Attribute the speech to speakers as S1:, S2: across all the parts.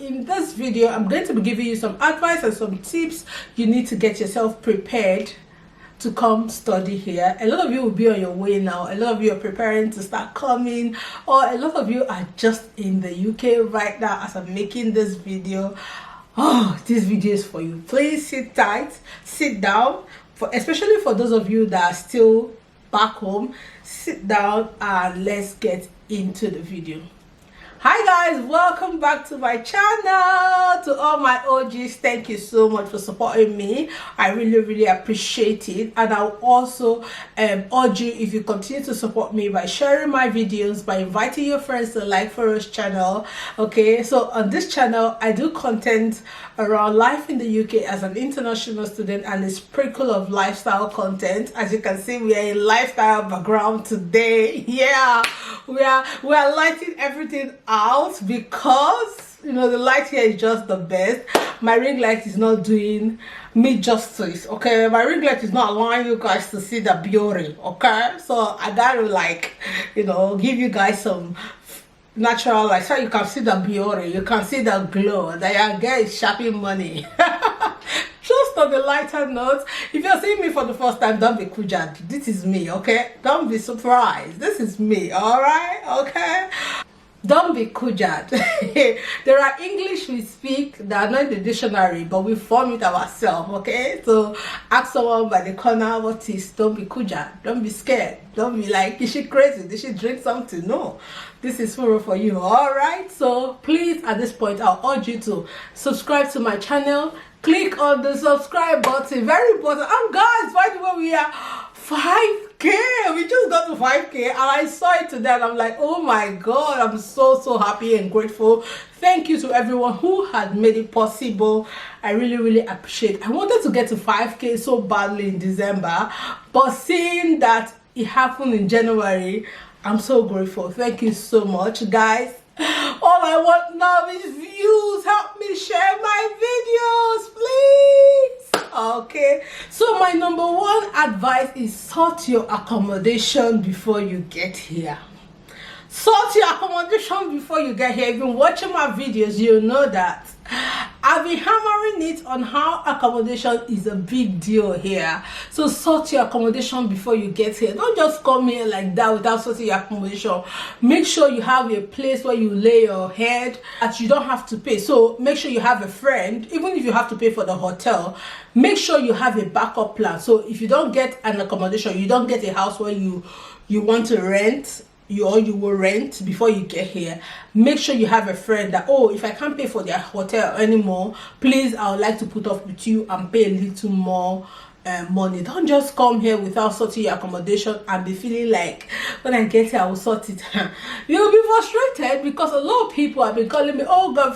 S1: in this video I'm going to be giving you some advice and some tips you need to get yourself prepared to come study here. A lot of you will be on your way now. A lot of you are preparing to start coming, or a lot of you are just in the UK right now as I'm making this video. Oh, this video is for you. Please sit tight, sit down, especially for those of you that are still back home. Sit down and let's get into the video. Hi guys, welcome back to my channel. To all my OGs, thank you so much for supporting me. I really appreciate it, and I'll also urge you, if you continue to support me, by sharing my videos, by inviting your friends to like for us channel. Okay, so on this channel I do content around life in the UK as an international student and a sprinkle of lifestyle content. As you can see, we are in lifestyle background today. Yeah, we are lighting everything out because you know the light here is just the best. My ring light is not doing me justice. Okay, my ring light is not allowing you guys to see the beauty. Okay, so I gotta, like, you know, give you guys some natural light so you can see the beauty, you can see the glow that your girl is shopping money. Just on the lighter note, if you're seeing me for the first time, don't be kujad. This is me, okay? Don't be surprised. This is me, all right? Okay? Don't be kujad. There are English we speak that are not in the dictionary, but we form it ourselves, okay? So ask someone by the corner what is. Don't be kujad. Don't be scared. Don't be like, is she crazy? Did she drink something? No. This is for you, all right? So please, at this point, I'll urge you to subscribe to my channel. Click on the subscribe button. Very important. And guys, by the way, we are 5K. We just got to 5K, and I saw it today and I'm like, oh my god, I'm so happy and grateful. Thank you to everyone who had made it possible. I really appreciate it. I wanted to get to 5K so badly in December, but seeing that it happened in January, I'm so grateful. Thank you so much, guys. All I want now is views. Help me share my videos, please. Okay, so my number one advice is sort your accommodation before you get here. Sort your accommodation before you get here. If you've been watching my videos, you know that I've been hammering it on how accommodation is a big deal here. So sort your accommodation before you get here. Don't just come here like that without sorting your accommodation. Make sure you have a place where you lay your head that you don't have to pay. So make sure you have a friend. Even if you have to pay for the hotel, make sure you have a backup plan. So if you don't get an accommodation, you don't get a house where you want to rent, you will rent before you get here, make sure you have a friend that, oh, if I can't pay for their hotel anymore, please, I would like to put up with you and pay a little more money. Don't just come here without sorting your accommodation and be feeling like, when I get here I will sort it. You'll be frustrated because a lot of people have been calling me, oh god,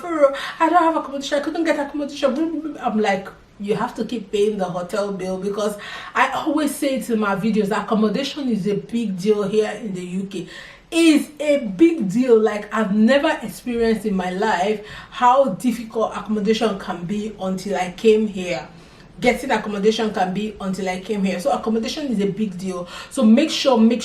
S1: I don't have accommodation, I couldn't get accommodation. I'm like, you have to keep paying the hotel bill, because I always say it in my videos that accommodation is a big deal here in the UK. Is a big deal. Like, I've never experienced in my life how difficult accommodation can be until I came here. Getting accommodation can be until I came here. So accommodation is a big deal. So make sure you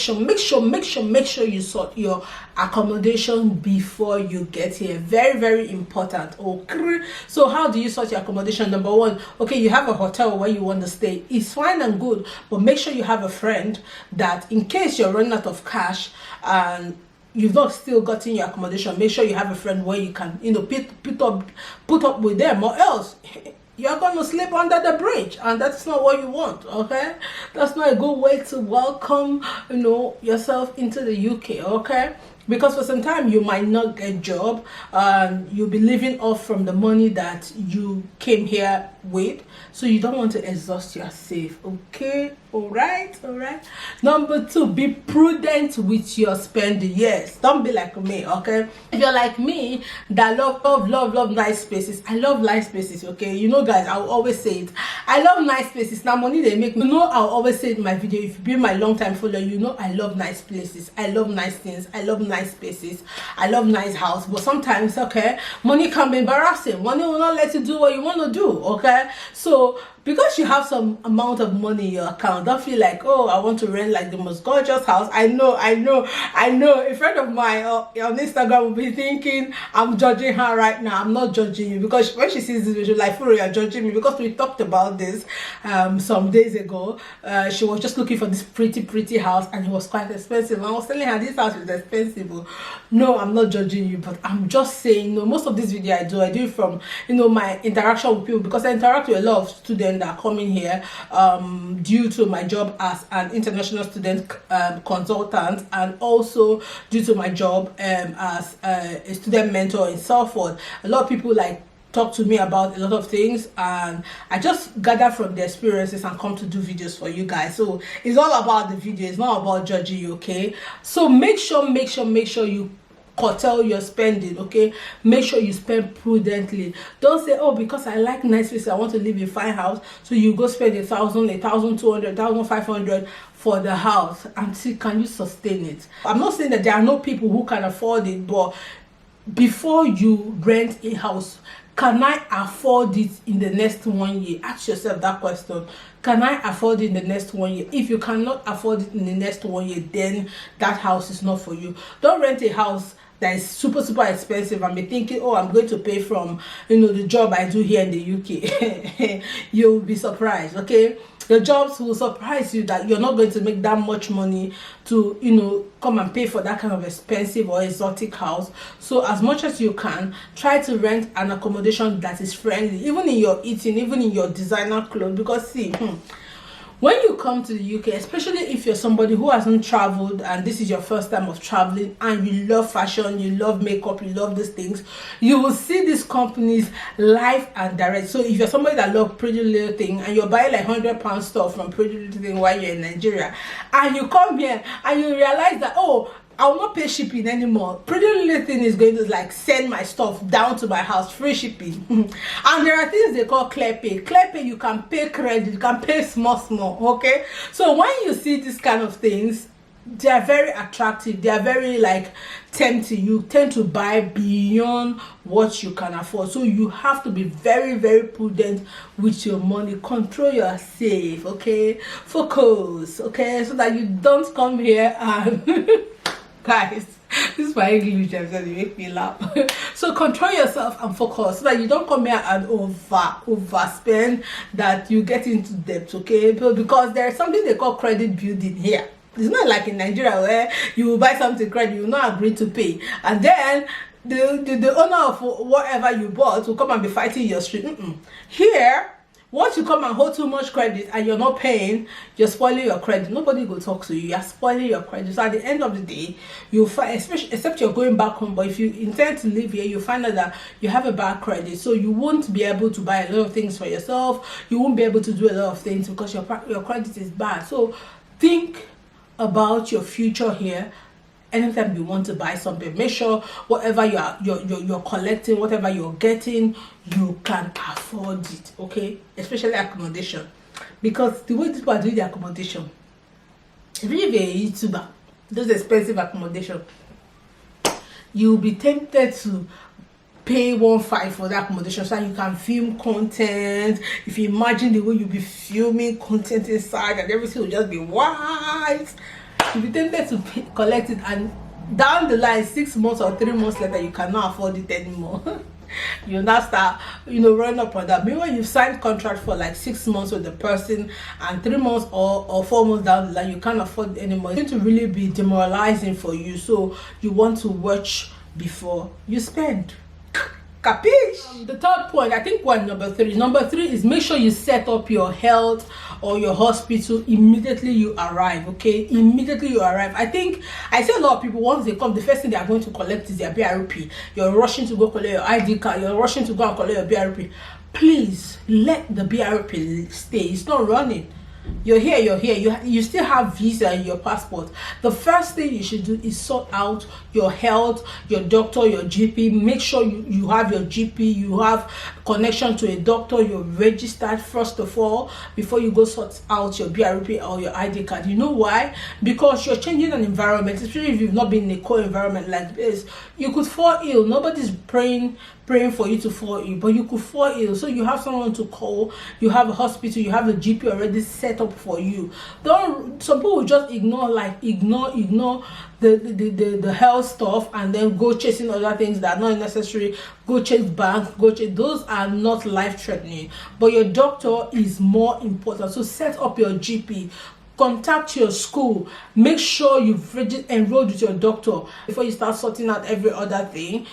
S1: sort your accommodation before you get here. Very important. Okay, so how do you sort your accommodation? Number one, okay, you have a hotel where you want to stay. It's fine and good, but make sure you have a friend that, in case you're running out of cash and you've not still gotten your accommodation, make sure you have a friend where you can, you know, put up with them, or else you're going to sleep under the bridge, and that's not what you want. Okay, that's not a good way to welcome, you know, yourself into the UK. Okay, because for some time you might not get a job, and you'll be living off from the money that you came here with, so you don't want to exhaust yourself. Okay, all right. Number two, be prudent with your spending. Yes, don't be like me. Okay, if you're like me that love nice spaces, I love nice spaces. Okay, you know guys, I'll always say it, I love nice places. Now money they make me, you know, I'll always say it in my video. If you've been my long time follower, you know I love nice places, I love nice things, I love nice spaces, I love nice house. But sometimes, okay, money can be embarrassing. Money will not let you do what you want to do. Okay, so because you have some amount of money in your account, don't feel like, oh, I want to rent like the most gorgeous house. I know a friend of mine on Instagram will be thinking I'm judging her right now. I'm not judging you, because when she sees this video, like, Furo, you're judging me, because we talked about this some days ago. She was just looking for this pretty house, and it was quite expensive. I was telling her this house is expensive. No, I'm not judging you, but I'm just saying, most of this video I do it from, my interaction with people, because I interact with a lot of students that are coming here due to my job as an international student consultant, and also due to my job as a student mentor in Salford. A lot of people talk to me about a lot of things, and I just gather from the experiences and come to do videos for you guys. So it's all about the video, it's not about judging you, okay? So make sure you curtail your spending, okay? Make sure you spend prudently. Don't say, oh, because I like nice places, I want to live in a fine house, so you go spend 1,000, 1,200, 1,500 for the house, and see, can you sustain it? I'm not saying that there are no people who can afford it, but before you rent a house, can I afford it in the next 1 year? Ask yourself that question. Can I afford it in the next 1 year? If you cannot afford it in the next 1 year, then that house is not for you. Don't rent a house that is super expensive and be thinking, oh, I'm going to pay from the job I do here in the UK. You'll be surprised, okay? The jobs will surprise you that you're not going to make that much money to come and pay for that kind of expensive or exotic house. So as much as you can, try to rent an accommodation that is friendly, even in your eating, even in your designer clothes. Because see, when you come to the UK, especially if you're somebody who hasn't traveled and this is your first time of traveling, and you love fashion, you love makeup, you love these things, you will see these companies live and direct. So if you're somebody that loves Pretty Little Thing and you're buying like £100 stuff from Pretty Little Thing while you're in Nigeria, and you come here and you realize that, oh, I will not pay shipping anymore, Pretty Little Thing is going to send my stuff down to my house, free shipping. And there are things they call clear pay. Clear pay, you can pay credit, you can pay small, okay? So when you see these kind of things, they are very attractive, they are very tempting. You tend to buy beyond what you can afford. So you have to be very prudent with your money. Control your safe, okay? Focus, okay? So that you don't come here and guys, this is my English, I'm going to make me laugh. So control yourself and focus, so that you don't come here and overspend, that you get into debt, okay? Because there's something they call credit building here. It's not like in Nigeria where you will buy something credit, you will not agree to pay, and then the owner of whatever you bought will come and be fighting your street. Here, once you come and hold too much credit and you're not paying, you're spoiling your credit. Nobody will talk to you. You're spoiling your credit. So at the end of the day, you'll find, especially except you're going back home, but if you intend to live here, you find out that you have a bad credit. So you won't be able to buy a lot of things for yourself. You won't be able to do a lot of things because your credit is bad. So think about your future here. Anytime you want to buy something, make sure whatever you're collecting, whatever you're getting, you can afford it, okay? Especially accommodation, because the way people are doing the accommodation, if you're a YouTuber, those expensive accommodation, you'll be tempted to pay 1.5 for the accommodation so that you can film content. If you imagine the way you'll be filming content inside, and everything will just be white, you'll be tempted to collect it, and down the line 6 months or 3 months later, you cannot afford it anymore. You now start running up on that. Meanwhile, you've signed contract for 6 months with the person, and 3 months or 4 months down the line, you can't afford it anymore. It's going to really be demoralizing for you. So you want to watch before you spend. Capiche? The third point, I think number three is make sure you set up your health or your hospital immediately you arrive, okay? Immediately you arrive. I think I see a lot of people, once they come, the first thing they are going to collect is their BRP. You're rushing to go collect your ID card, you're rushing to go and collect your BRP. Please let the BRP stay. It's not running. You're here, you still have visa and your passport. The first thing you should do is sort out your health, your doctor, your GP. Make sure you have your GP, you have connection to a doctor, you're registered first of all before you go sort out your BRP or your ID card. You know why? Because you're changing an environment, especially if you've not been in a core environment like this. You could fall ill. Nobody's praying praying for you to fall ill, but you could fall ill, so you have someone to call, you have a hospital, you have a GP already set up for you. Don't, some people will just ignore the health stuff and then go chasing other things that are not necessary. Go chase banks, those are not life-threatening, but your doctor is more important. So set up your GP, contact your school, make sure you've enrolled with your doctor before you start sorting out every other thing.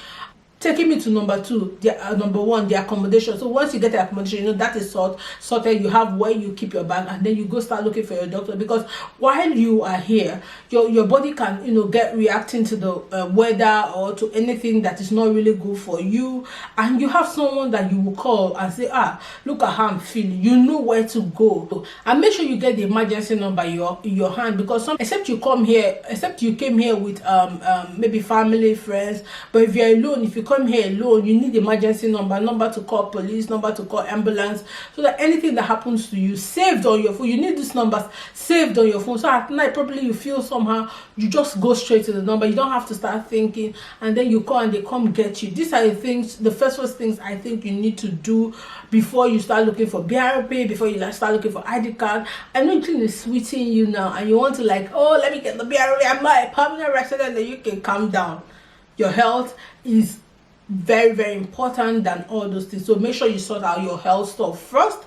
S1: Taking me to number two, number one, the accommodation. So once you get the accommodation, you know that is sorted. You have where you keep your bag, and then you go start looking for your doctor, because while you are here, your body can, you know, get reacting to the weather or to anything that is not really good for you, and you have someone that you will call and say, look at how I'm feeling. You know where to go, and make sure you get the emergency number in your hand, because except you came here with maybe family, friends, but if you're alone, if you come here alone, you need emergency number to call police, number to call ambulance, so that anything that happens to you saved on your phone. You need these numbers saved on your phone, so at night probably you feel somehow, you just go straight to the number. You don't have to start thinking, and then you call and they come get you. These are the things, the first things I think you need to do before you start looking for BRP, before you start looking for ID card. I know it is sweeting you now, and you want to let me get the BRP. I'm not a permanent resident in the UK. Calm down. Your health is very, very important than all those things. So make sure you sort out your health stuff first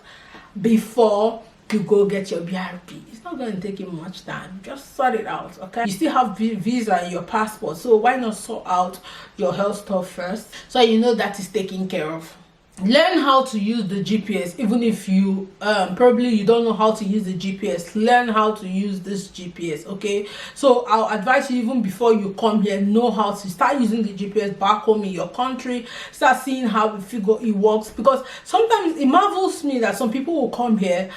S1: before you go get your BRP. It's not going to take you much time. Just sort it out, okay? You still have visa and your passport, so why not sort out your health stuff first, so you know that is taken care of. Learn how to use the GPS. Even if you probably you don't know how to use the GPS, learn how to use this GPS, okay? So I'll advise you, even before you come here, know how to start using the GPS back home in your country. Start seeing how it works, because sometimes it marvels me that some people will come here,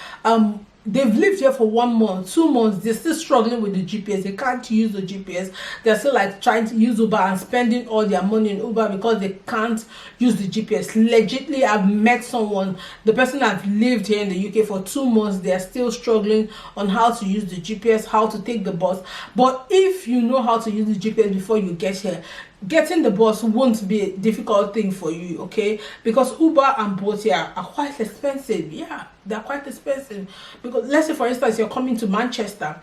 S1: they've lived here for 1 month, 2 months, they're still struggling with the GPS. They can't use the GPS. They're still trying to use Uber and spending all their money in Uber because they can't use the GPS. Legitimately, I've met someone, the person have lived here in the UK for 2 months, they're still struggling on how to use the GPS, how to take the bus. But if you know how to use the GPS before you get here, getting the bus won't be a difficult thing for you, okay? Because Uber and Bolt here are quite expensive. Yeah, they're quite expensive. Because let's say, for instance, you're coming to Manchester,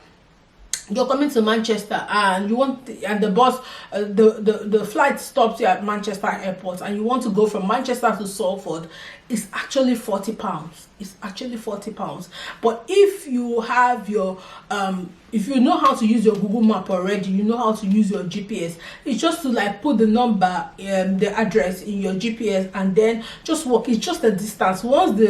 S1: and you want the bus, the flight stops you at Manchester airport, and you want to go from Manchester to Salford. It's actually £40. It's actually £40. But if you have your if you know how to use your Google map already, you know how to use your GPS, it's just to put the number, the address in your GPS, and then just walk. It's just a distance. Once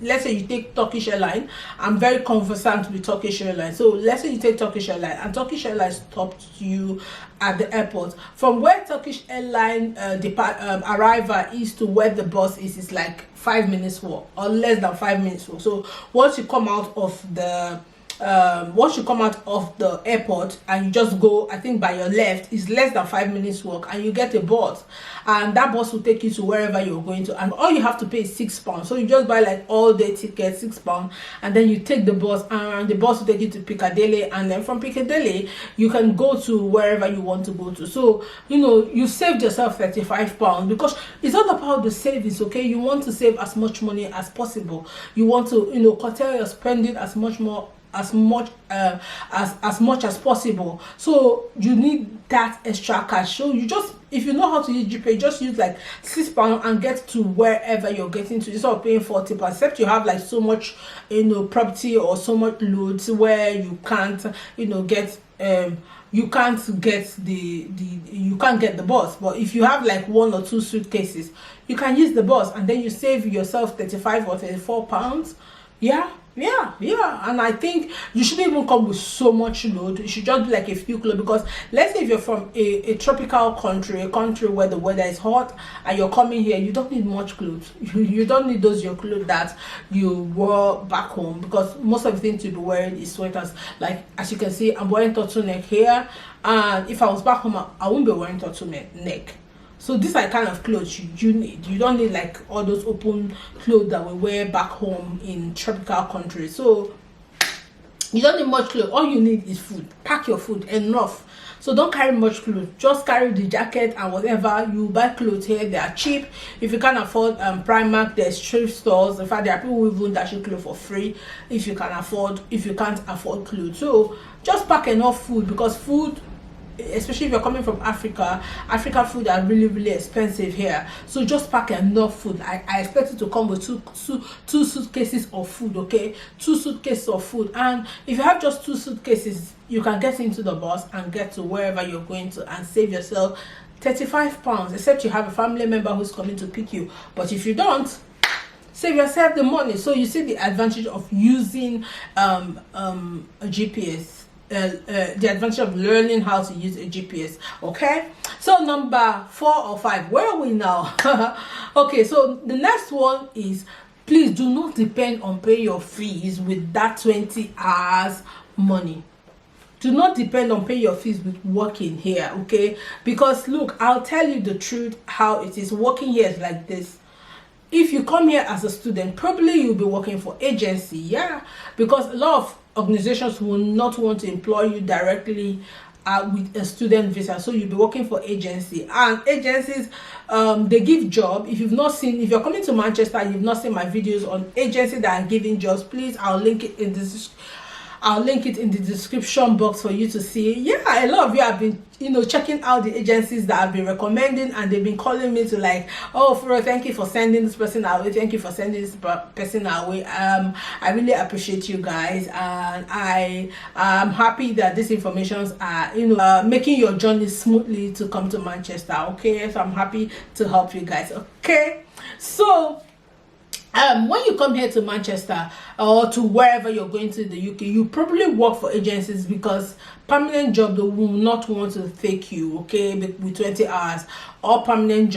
S1: let's say you take Turkish Airlines, I'm very conversant with Turkish Airlines. So let's say you take Turkish Airlines, and Turkish Airlines stops you at the airport. From where Turkish Airlines arrival is to where the bus is 5 minutes walk, or less than 5 minutes walk. So once you come out of the airport and you just go, I think by your left, is less than 5 minutes walk, and you get a bus, and that bus will take you to wherever you're going to, and all you have to pay is £6. So you just buy all day ticket, £6, and then you take the bus, and the bus will take you to Piccadilly, and then from Piccadilly you can go to wherever you want to go to. So you saved yourself £35, because it's all about the savings, okay? You want to save as much money as possible. You want to curtail your spending as much as possible. So you need that extra cash. So if you know how to use GPay, just use £6 and get to wherever you're getting to, instead of paying £40. Except you have so much property or so much loads where you can't get you can't get the bus. But if you have 1 or 2 suitcases, you can use the bus, and then you save yourself £35 or £34. Yeah, and I think you shouldn't even come with so much load. It should just be a few clothes, because let's say if you're from a tropical country, a country where the weather is hot, and you're coming here, you don't need much clothes. You don't need your clothes that you wore back home, because most of the things you'll be wearing is sweaters. As you can see, I'm wearing turtleneck here, and if I was back home, I wouldn't be wearing turtleneck. So these are kind of clothes you need. You don't need all those open clothes that we wear back home in tropical countries. So you don't need much clothes. All you need is food. Pack your food enough, So don't carry much clothes, just carry the jacket and whatever. You buy clothes here, they are cheap. If you can't afford Primark, there's thrift stores. In fact, there are people who even dash you clothes for free if you can't afford clothes. So just pack enough food, because food, especially if you're coming from Africa food are really expensive here. So just pack enough food. I expect it to come with two suitcases of food. Okay, 2 suitcases of food. And if you have just 2 suitcases, you can get into the bus and get to wherever you're going to and save yourself 35 pounds, except you have a family member who's coming to pick you. But if you don't, save yourself the money. So you see the advantage of using a GPS. The advantage of learning how to use a GPS. Okay, so number 4 or 5, where are we now? Okay, so the next one is, please do not depend on paying your fees with that 20 hours money. Do not depend on paying your fees with working here. Okay, because look, I'll tell you the truth how it is. Working here is like this. If you come here as a student, probably you'll be working for agency. Yeah, because a lot of organizations will not want to employ you directly with a student visa, so you'll be working for agency. And agencies, they give job. If you're coming to Manchester and you've not seen my videos on agency that are giving jobs, please, I'll link it in the description box for you to see. Yeah, a lot of you have been checking out the agencies that I've been recommending, and they've been calling me to like, oh Furo, thank you for sending this person our way, thank you for sending this person our way. I really appreciate you guys, and I am happy that these informations are making your journey smoothly to come to Manchester. Okay, so I'm happy to help you guys. Okay, so when you come here to Manchester or to wherever you're going to the UK, you probably work for agencies, because permanent job, they will not want to take you, okay, with 20 hours. All permanent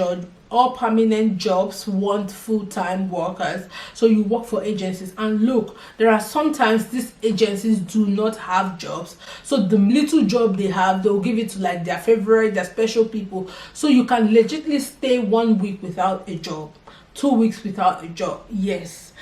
S1: jobs want full-time workers, so you work for agencies. And look, there are sometimes these agencies do not have jobs, so the little job they have, they'll give it to like their special people, so you can legitimately stay 1 week without a job, 2 weeks without a job. Yes,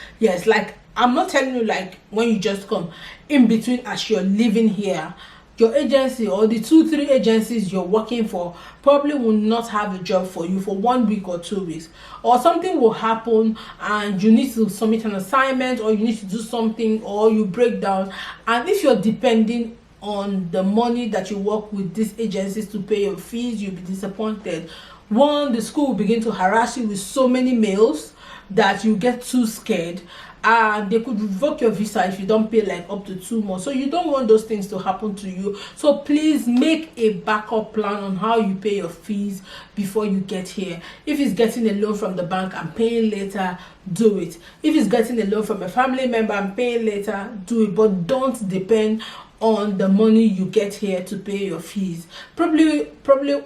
S1: like I'm not telling you like when you just come. In between, as you're living here, your agency or the 2-3 agencies you're working for probably will not have a job for you for 1 week or 2 weeks, or something will happen and you need to submit an assignment, or you need to do something, or you break down. And if you're depending on the money that you work with these agencies to pay your fees, you'll be disappointed. One, the school will begin to harass you with so many mails that you get too scared, and they could revoke your visa if you don't pay like up to 2 months. So you don't want those things to happen to you. So please make a backup plan on how you pay your fees before you get here. If it's getting a loan from the bank and paying later, do it. If it's getting a loan from a family member and paying later, do it. But don't depend on the money you get here to pay your fees. Probably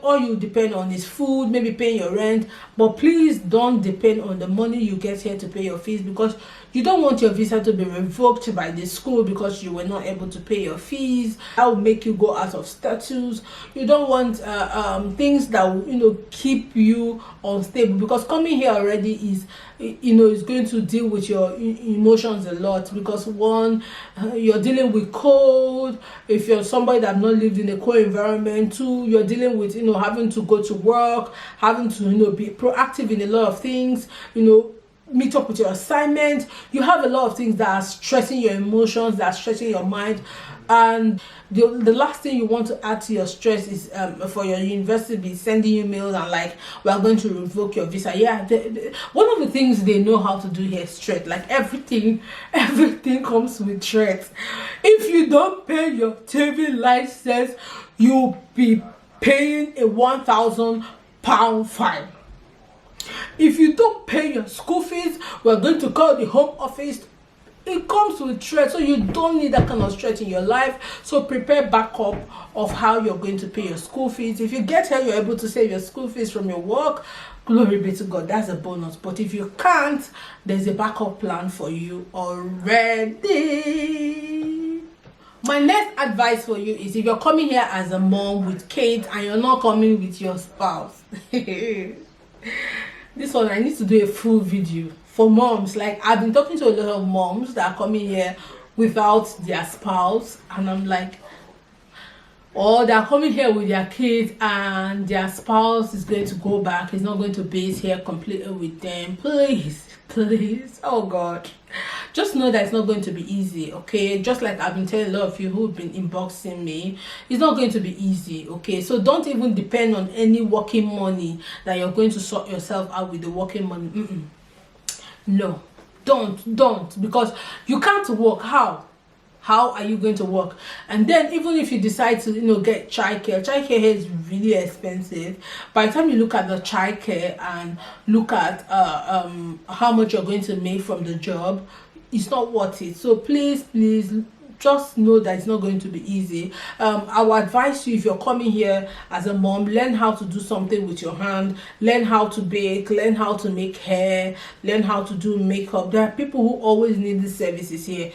S1: all you depend on is food, maybe paying your rent, but please don't depend on the money you get here to pay your fees, because you don't want your visa to be revoked by the school because you were not able to pay your fees. That will make you go out of status. You don't want things that will keep you unstable, because coming here already is is going to deal with your emotions a lot, because one, you're dealing with cold. If you're somebody that have not lived in a cold environment, 2, you're dealing with having to go to work, having to be proactive in a lot of things, meet up with your assignment. You have a lot of things that are stressing your emotions, that are stressing your mind. And the last thing you want to add to your stress is for your university be sending you mails and like, we are going to revoke your visa. Yeah, one of the things they know how to do here is threat. Like everything comes with threats. If you don't pay your TV license, you'll be paying a £1,000 fine. If you don't pay your school fees, we're going to call the home office. It comes with threat, so you don't need that kind of threat in your life. So prepare backup of how you're going to pay your school fees. If you get here, you're able to save your school fees from your work, glory be to God, that's a bonus. But if you can't, there's a backup plan for you already. My next advice for you is, if you're coming here as a mom with kids and you're not coming with your spouse, this one I need to do a full video for moms. Like, I've been talking to a lot of moms that are coming here without their spouse, and I'm like, or they're coming here with their kids and their spouse is going to go back, is not going to base here completely with them. Please, oh God, just know that it's not going to be easy, okay? Just like I've been telling a lot of you who've been inboxing me, it's not going to be easy, okay? So don't even depend on any working money that you're going to sort yourself out with the working money. No, don't, because you can't work. How are you going to work? And then even if you decide to, get childcare here is really expensive. By the time you look at the childcare and look at how much you're going to make from the job, it's not worth it. So please just know that it's not going to be easy. I would advise you, if you're coming here as a mom, learn how to do something with your hand, learn how to bake, learn how to make hair, learn how to do makeup. There are people who always need these services here.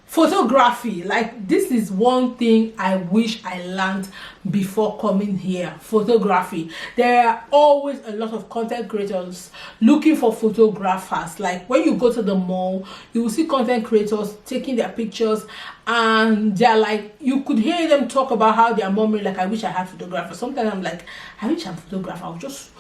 S1: Photography, like, this is one thing I wish I learned before coming here. Photography, there are always a lot of content creators looking for photographers. Like, when you go to the mall, you will see content creators taking their pictures, and they're like, you could hear them talk about how they're murmuring, like, I wish I had photographers. Sometimes I'm like, I wish I'm a photographer, I'll just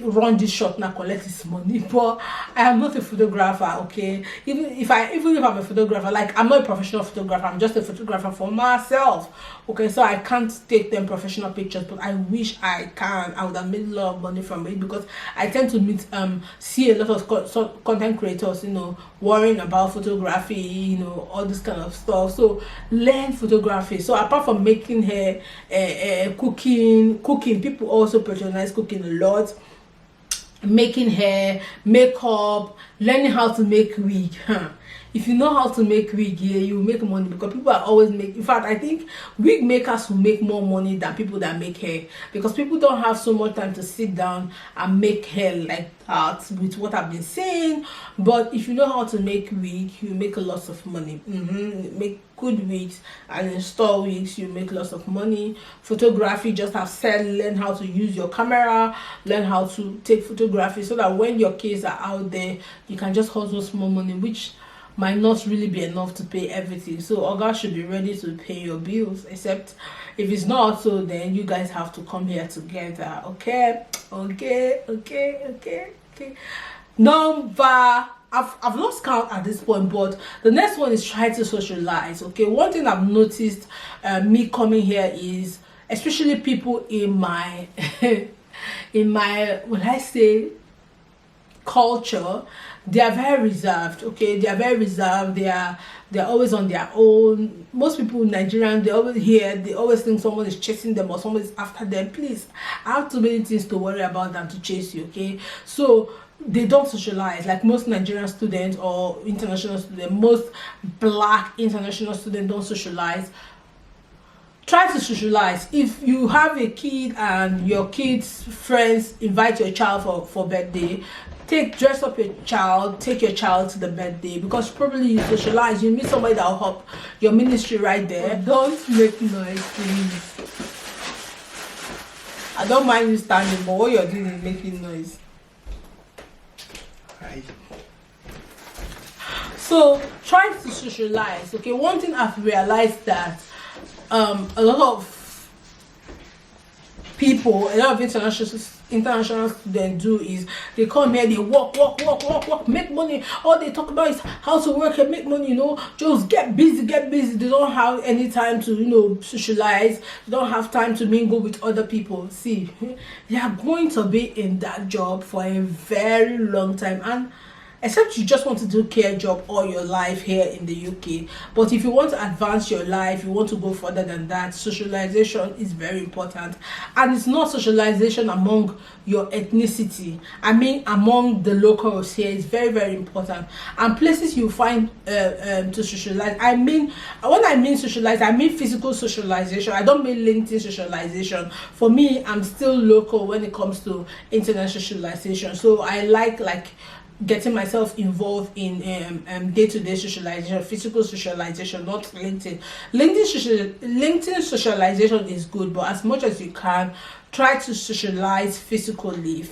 S1: run this shop now, collect this money. But I am not a photographer, okay? Even if I'm a photographer, like, I'm not a professional photographer, I'm just a photographer for myself, okay? So I can't take them professional pictures, but I wish I can. I would have made a lot of money from it, because I tend to see a lot of content creators, worrying about photography, all this kind of stuff. So learn photography. So apart from making hair, cooking, people also patronize cooking a lot. Making hair, makeup, learning how to make wig. If you know how to make wig here, you will make money, because people are always in fact, I think wig makers will make more money than people that make hair, because people don't have so much time to sit down and make hair like that, with what I've been saying. But if you know how to make wig, you make a lot of money. Make good wigs and install wigs, you make lots of money. Photography, just have said, learn how to use your camera, learn how to take photography, so that when your kids are out there, you can just hustle small money, which might not really be enough to pay everything. So Oga should be ready to pay your bills, except if it's not so, then you guys have to come here together. Okay. Number, I've lost count at this point, but the next one is try to socialize. Okay, one thing I've noticed me coming here is, especially people in my will I say culture, they are very reserved. Okay, they are very reserved. They're always on their own. Most people in Nigeria, they always think someone is chasing them or someone is after them. Please, I have too many things to worry about than to chase you. Okay, so they don't socialize. Like most Nigerian students or international students, most black international students don't socialize. Try to socialize. If you have a kid and your kid's friends invite your child for birthday, dress up your child, take your child to the birthday, because probably you socialize, you meet somebody that will help your ministry right there. Don't make noise, please. I don't mind you standing, but what you're doing is making noise. Right. So try to socialize. Okay, one thing I've realized that a lot of people, a lot of international students do is they come here, they work, make money. All they talk about is how to work and make money, just get busy. They don't have any time to, socialize. They don't have time to mingle with other people. See, they are going to be in that job for a very long time, and except you just want to do care job all your life here in the UK. But if you want to advance your life, you want to go further than that, socialization is very important. And it's not socialization among your ethnicity. I mean, among the locals here is very, very important. And places you find to socialize. I mean, when I mean socialize, I mean physical socialization. I don't mean LinkedIn socialization. For me, I'm still local when it comes to internet socialization. So I like getting myself involved in day-to-day socialization, physical socialization, not LinkedIn. LinkedIn socialization is good, but as much as you can, try to socialize physically,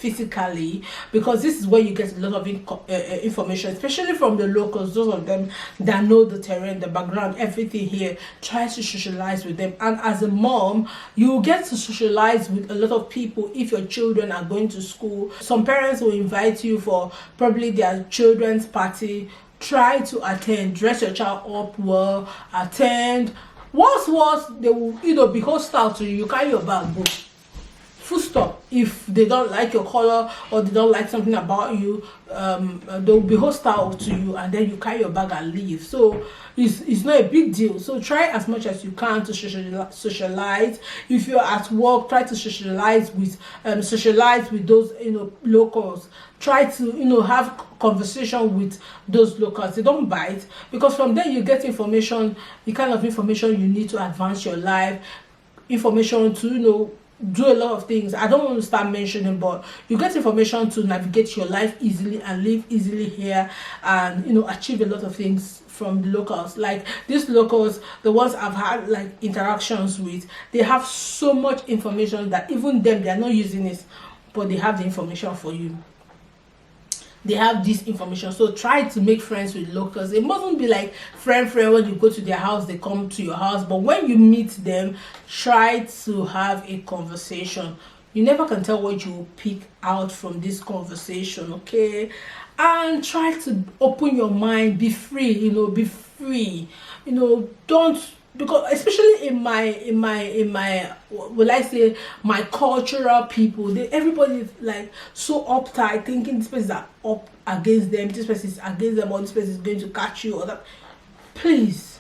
S1: because this is where you get a lot of information, especially from the locals, those of them that know the terrain, the background, everything here. Try to socialize with them. And as a mom, you get to socialize with a lot of people if your children are going to school. Some parents will invite you for probably their children's party. Try to attend, dress your child up well, attend. Once they will be hostile to you, you carry your bag, go. Full stop. If they don't like your color or they don't like something about you, they'll be hostile to you, and then you carry your bag and leave. So it's not a big deal. So try as much as you can to socialize. If you're at work, try to socialize with those locals. Try to have conversation with those locals. They don't bite, because from there you get information, the kind of information you need to advance your life, information to do a lot of things. I don't want to start mentioning, but you get information to navigate your life easily and live easily here, and achieve a lot of things from the locals. Like these locals, the ones I've had like interactions with, they have so much information that even them, they are not using it, but they have the information for you. They have this information. So try to make friends with locals. It mustn't be like friend when you go to their house, they come to your house, but when you meet them, try to have a conversation. You never can tell what you will pick out from this conversation, okay? And try to open your mind, be free, be free. Don't, because especially in my will I say my cultural people, everybody is like so uptight, thinking this person is up against them, this person is against them, or this person is going to catch you, or that. Please,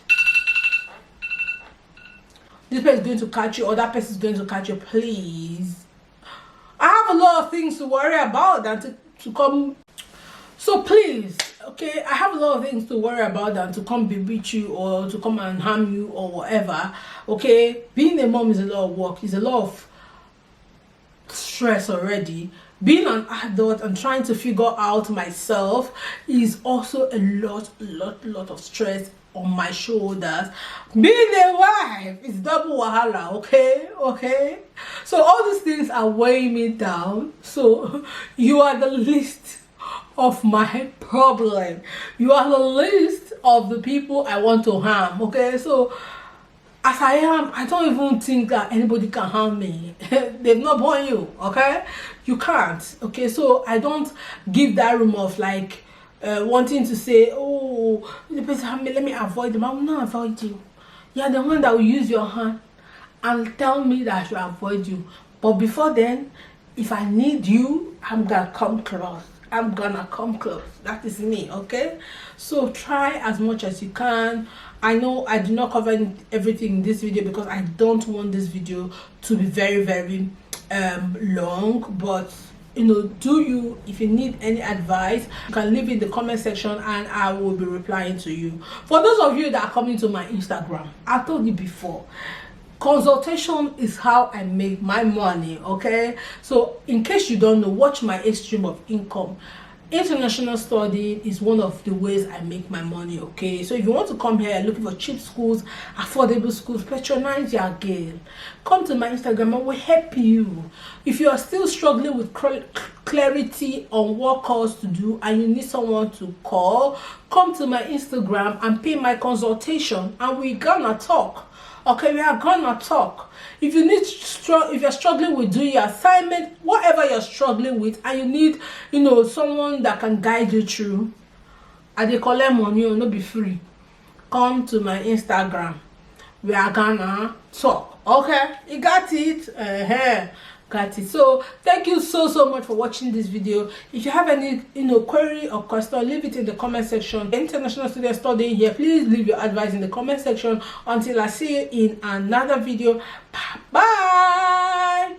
S1: this person is going to catch you, or that person is going to catch you. Please, I have a lot of things to worry about than to come. So please, okay, I have a lot of things to worry about than to come bewitch you or to come and harm you or whatever. Okay, being a mom is a lot of work, it's a lot of stress already. Being an adult and trying to figure out myself is also a lot of stress on my shoulders. Being a wife is double wahala, okay? So all these things are weighing me down. So you are the least of my problem. You are the least of the people I want to harm, okay? So as I am, I don't even think that anybody can harm me. They've not born you, okay? You can't, okay? So I don't give that room of like wanting to say, oh, the person harm me, let me avoid them. I will not avoid you. You're the one that will use your hand and tell me that I should avoid you. But before then, if I need you, I'm gonna come close. That is me, okay? So try as much as you can. I know I do not cover everything in this video because I don't want this video to be very long, but if you need any advice, you can leave it in the comment section and I will be replying to you. For those of you that are coming to my Instagram, I told you before, consultation is how I make my money, okay? So in case you don't know, watch my stream of income. International study is one of the ways I make my money, okay? So if you want to come here looking for cheap schools, affordable schools, patronize your girl, come to my Instagram and we'll help you. If you are still struggling with clarity on what course to do and you need someone to call, come to my Instagram and pay my consultation and we're gonna talk. Okay, we are gonna talk. If you need if you're struggling with doing your assignment, whatever you're struggling with, and you need someone that can guide you through, and they collect money, no be free, come to my Instagram. We are gonna talk. Okay, you got it. Got it. So thank you so much for watching this video. If you have any query or question, leave it in the comment section. International students studying here, please leave your advice in the comment section. Until I see you in another video, bye.